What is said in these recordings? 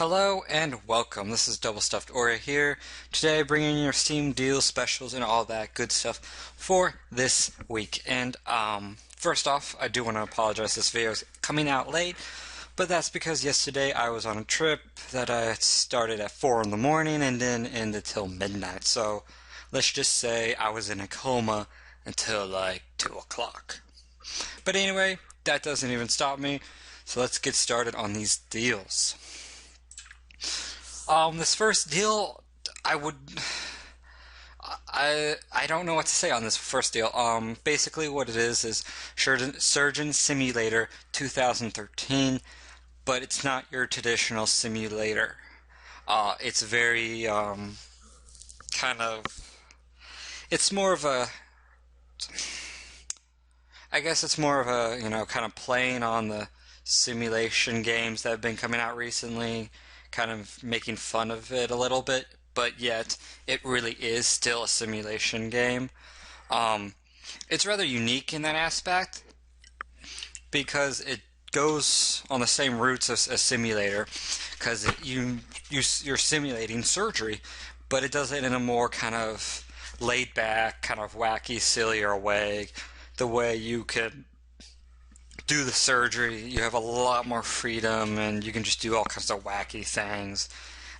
Hello and welcome. This is Double Stuffed Oreo here. Today, bringing your Steam deals, specials, and all that good stuff for this week. And first off, I do want to apologize. This video is coming out late, but that's because yesterday I was on a trip that I started at 4 in the morning and then ended till midnight. So let's just say I was in a coma until like 2 o'clock. But anyway, that doesn't even stop me. So let's get started on these deals. This first deal, I don't know what to say on this first deal. Basically what it is Surgeon Simulator 2013, but it's not your traditional simulator. It's very, it's more of a, I guess it's more of a, kind of playing on the simulation games that have been coming out recently, kind of making fun of it a little bit, but yet it really is still a simulation game. It's rather unique in that aspect because it goes on the same roots as a simulator, because you're simulating surgery, but it does it in a more kind of laid back, kind of wacky, sillier way. The way you can do the surgery, you have a lot more freedom and you can just do all kinds of wacky things,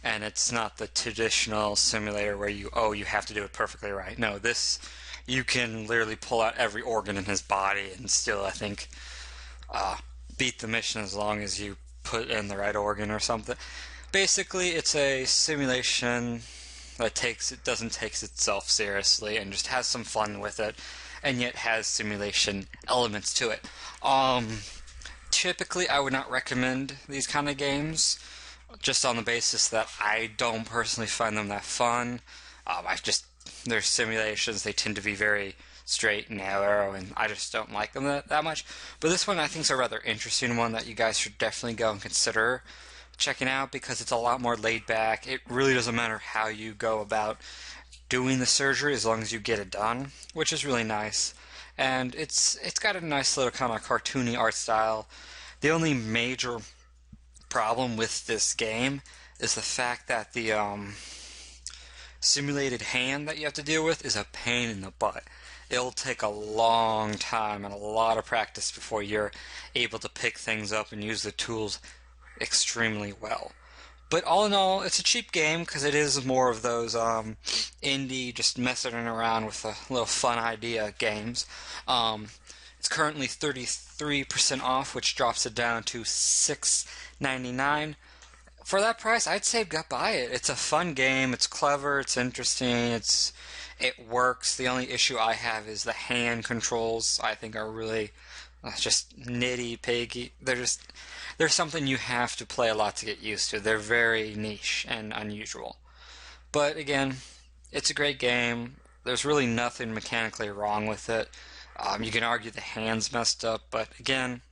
and it's not the traditional simulator where you have to do it perfectly right. No, this, you can literally pull out every organ in his body and still, I think, beat the mission as long as you put in the right organ or something. Basically, it's a simulation that doesn't take itself seriously and just has some fun with it, and yet has simulation elements to it. Typically, I would not recommend these kind of games, just on the basis that I don't personally find them that fun. They're simulations, they tend to be very straight and narrow, and I just don't like them that much. But this one I think is a rather interesting one that you guys should definitely go and consider checking out, because it's a lot more laid back. It really doesn't matter how you go about doing the surgery as long as you get it done, which is really nice. And it's got a nice little kind of cartoony art style. The only major problem with this game is the fact that the simulated hand that you have to deal with is a pain in the butt. It'll take a long time and a lot of practice before you're able to pick things up and use the tools extremely well. But all in all, it's a cheap game because it is more of those indie, just messing around with a little fun idea games. It's currently 33% off, which drops it down to $6.99. For that price, I'd say buy it. It's a fun game. It's clever. It's interesting. It works. The only issue I have is the hand controls. I think are really just nitty piggy. They're something you have to play a lot to get used to. They're very niche and unusual. But again, it's a great game. There's really nothing mechanically wrong with it. You can argue the hand's messed up, but again,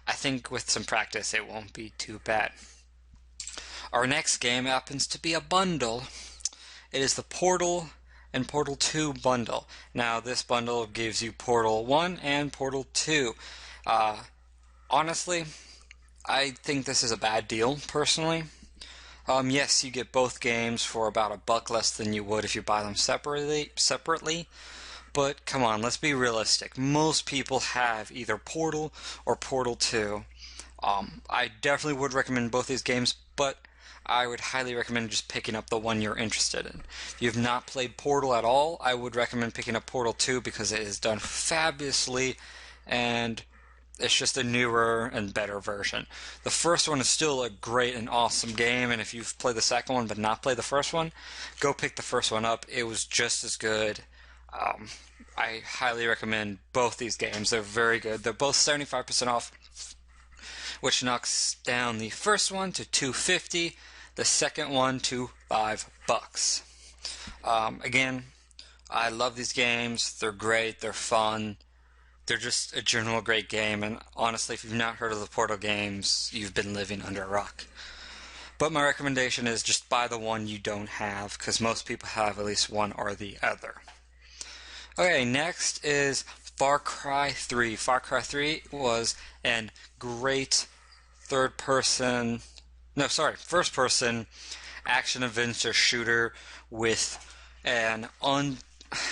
I think with some practice it won't be too bad. Our next game happens to be a bundle. It is the Portal and Portal 2 bundle. Now, this bundle gives you Portal 1 and Portal 2. Honestly, I think this is a bad deal, personally. Yes, you get both games for about $1 less than you would if you buy them separately. But come on, let's be realistic. Most people have either Portal or Portal 2. I definitely would recommend both these games, but I would highly recommend just picking up the one you're interested in. If you have not played Portal at all, I would recommend picking up Portal 2 because it is done fabulously, and it's just a newer and better version. The first one is still a great and awesome game, and if you've played the second one but not played the first one, go pick the first one up. It was just as good. I highly recommend both these games. They're very good. They're both 75% off, which knocks down the first one to $2.50, the second one to $5. Again, I love these games. They're great. They're fun. They're just a general great game, and honestly, if you've not heard of the Portal games, you've been living under a rock. But my recommendation is just buy the one you don't have, because most people have at least one or the other. Okay, next is Far Cry 3. Far Cry 3 was a great third-person no, sorry, first person action adventure shooter with an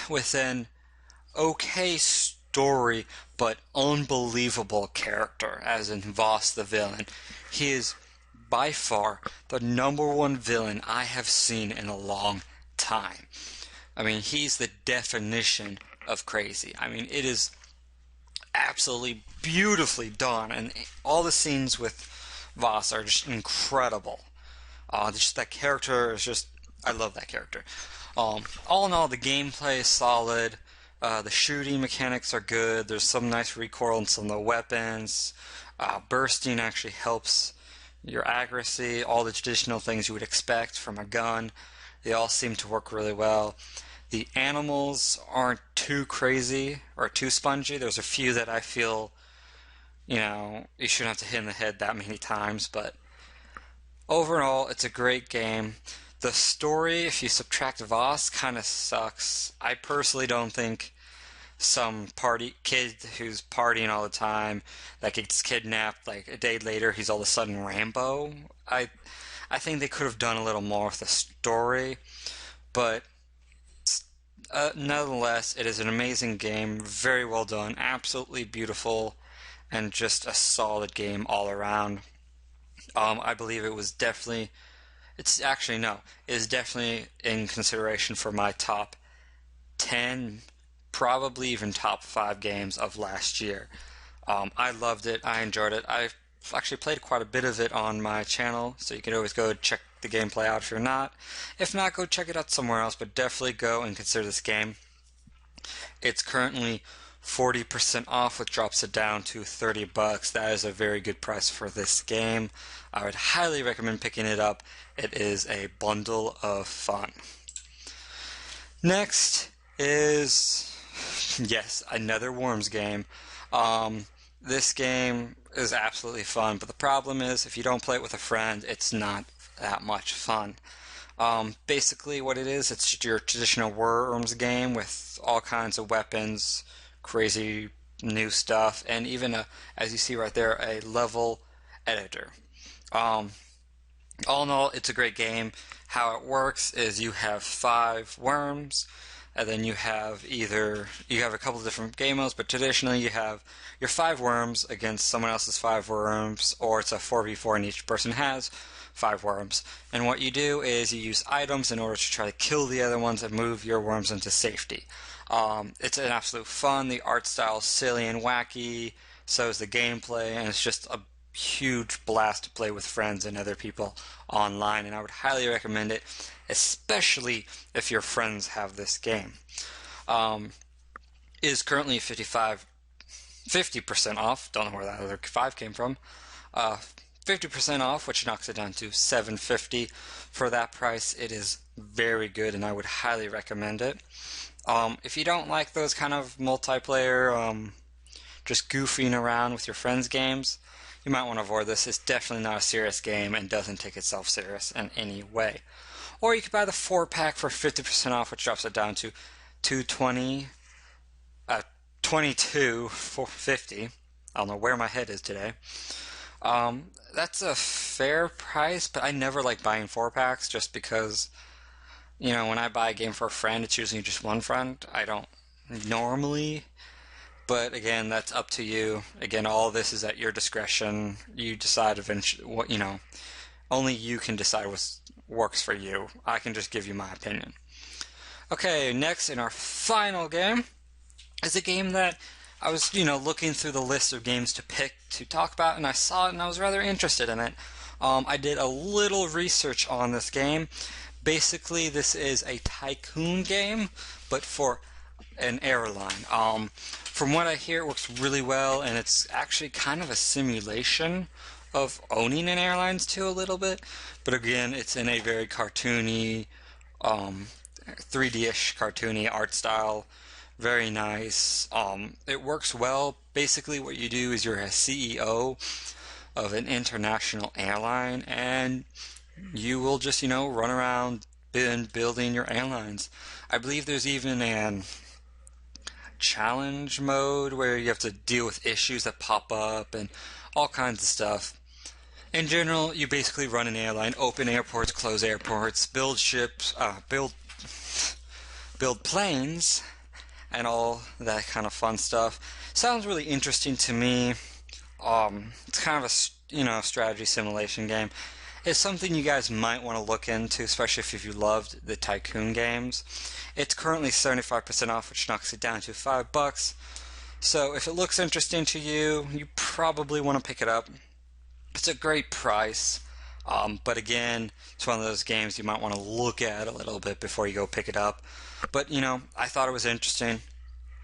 with an okay story, but unbelievable character, as in Voss the villain. He is by far the number one villain I have seen in a long time. I mean, he's the definition of crazy. I mean, it is absolutely beautifully done, and all the scenes with Voss are just incredible. Just that character is just, I love that character. All in all, the gameplay is solid. The shooting mechanics are good. There's some nice recoil on some of the weapons. Bursting actually helps your accuracy. All the traditional things you would expect from a gun, they all seem to work really well. The animals aren't too crazy or too spongy. There's a few that I feel, you shouldn't have to hit in the head that many times, but overall, it's a great game. The story, if you subtract Voss, kind of sucks. I personally don't think some party kid who's partying all the time that gets kidnapped, like a day later, he's all of a sudden Rambo. I think they could have done a little more with the story, but nonetheless, it is an amazing game, very well done, absolutely beautiful, and just a solid game all around. I believe it was definitely, it's actually, no, it is definitely in consideration for my top 10, probably even top 5 games of last year. I loved it, I enjoyed it. I've actually played quite a bit of it on my channel, so you can always go check the gameplay out if you're not. If not, go check it out somewhere else, but definitely go and consider this game. It's currently 40% off, which drops it down to $30. That is a very good price for this game. I would highly recommend picking it up. It is a bundle of fun. Next is, yes, another Worms game. This game is absolutely fun, but the problem is if you don't play it with a friend, it's not that much fun. Basically what it is, it's your traditional Worms game with all kinds of weapons, crazy new stuff, and even, as you see right there, a level editor. All in all, it's a great game. How it works is you have 5 worms, and then you have a couple of different game modes, but traditionally you have your 5 worms against someone else's 5 worms, or it's a 4v4 and each person has 5 worms. And what you do is you use items in order to try to kill the other ones and move your worms into safety. It's an absolute fun. The art style is silly and wacky, so is the gameplay, and it's just a huge blast to play with friends and other people online, and I would highly recommend it, especially if your friends have this game. It is currently 50% off. Don't know where that other 5 came from. 50% off, which knocks it down to $7.50. For that price, it is very good, and I would highly recommend it. If you don't like those kind of multiplayer, just goofing around with your friends games, you might want to avoid this. It's definitely not a serious game and doesn't take itself serious in any way. Or you could buy the 4-pack for 50% off, which drops it down to $22.50. I don't know where my head is today. That's a fair price, but I never like buying 4-packs just because, when I buy a game for a friend, it's usually just one friend. I don't normally, but again, that's up to you. Again, all this is at your discretion. You decide eventually what, only you can decide what works for you. I can just give you my opinion. Okay, next in our final game is a game that I was, looking through the list of games to pick to talk about, and I saw it and I was rather interested in it. I did a little research on this game. Basically, this is a tycoon game, but for an airline. From what I hear, it works really well, and it's actually kind of a simulation of owning an airlines too, a little bit. But again, it's in a very cartoony, 3D-ish cartoony art style. Very nice. It works well. Basically, what you do is you're a CEO of an international airline, and you will just, run around building your airlines. I believe there's even an challenge mode where you have to deal with issues that pop up and all kinds of stuff. In general, you basically run an airline, open airports, close airports, build ships, build planes, and all that kind of fun stuff. Sounds really interesting to me. It's kind of a strategy simulation game. It's something you guys might want to look into, especially if you loved the Tycoon games. It's currently 75% off, which knocks it down to $5. So if it looks interesting to you, you probably want to pick it up. It's a great price, but again, it's one of those games you might want to look at a little bit before you go pick it up. But I thought it was interesting.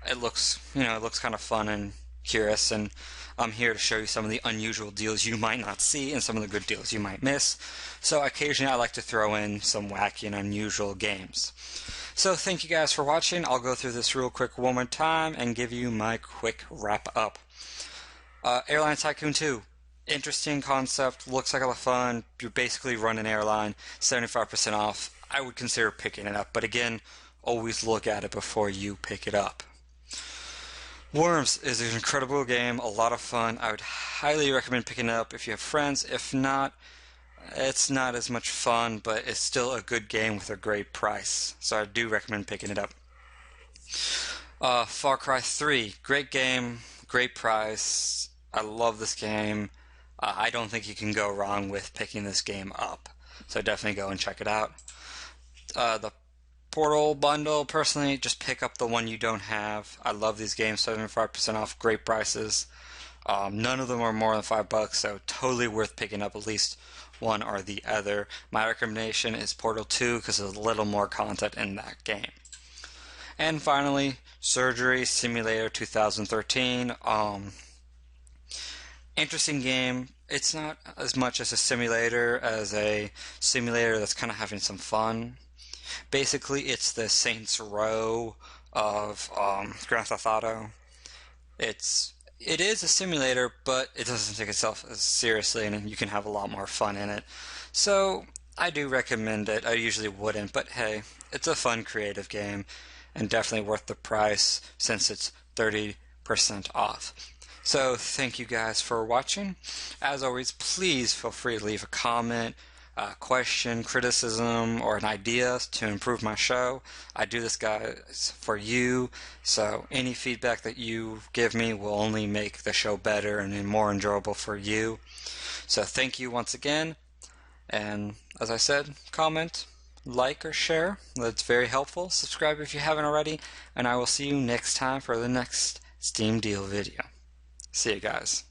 It looks kind of fun and curious, and I'm here to show you some of the unusual deals you might not see and some of the good deals you might miss. So occasionally I like to throw in some wacky and unusual games. So thank you guys for watching. I'll go through this real quick one more time and give you my quick wrap up. Airline Tycoon 2. Interesting concept, looks like a lot of fun. You basically run an airline, 75% off. I would consider picking it up, but again, always look at it before you pick it up. Worms is an incredible game, a lot of fun. I would highly recommend picking it up if you have friends. If not, it's not as much fun, but it's still a good game with a great price. So I do recommend picking it up. Far Cry 3, great game, great price. I love this game. I don't think you can go wrong with picking this game up. So definitely go and check it out. The Portal bundle, personally, just pick up the one you don't have. I love these games, 75% off, great prices. None of them are more than $5, so totally worth picking up at least one or the other. My recommendation is Portal 2 because there's a little more content in that game. And finally, Surgery Simulator 2013. Interesting game. It's not as much as a simulator as a simulator that's kind of having some fun. Basically, it's the Saints Row of Grand Theft Auto. It is a simulator, but it doesn't take itself as seriously, and you can have a lot more fun in it. So I do recommend it. I usually wouldn't, but hey, it's a fun, creative game, and definitely worth the price since it's 30% off. So thank you guys for watching. As always, please feel free to leave a comment, question, criticism, or an idea to improve my show. I do this, guys, for you, so any feedback that you give me will only make the show better and more enjoyable for you. So thank you once again, and as I said, comment, like, or share. That's very helpful. Subscribe if you haven't already, and I will see you next time for the next Steam Deal video. See you guys.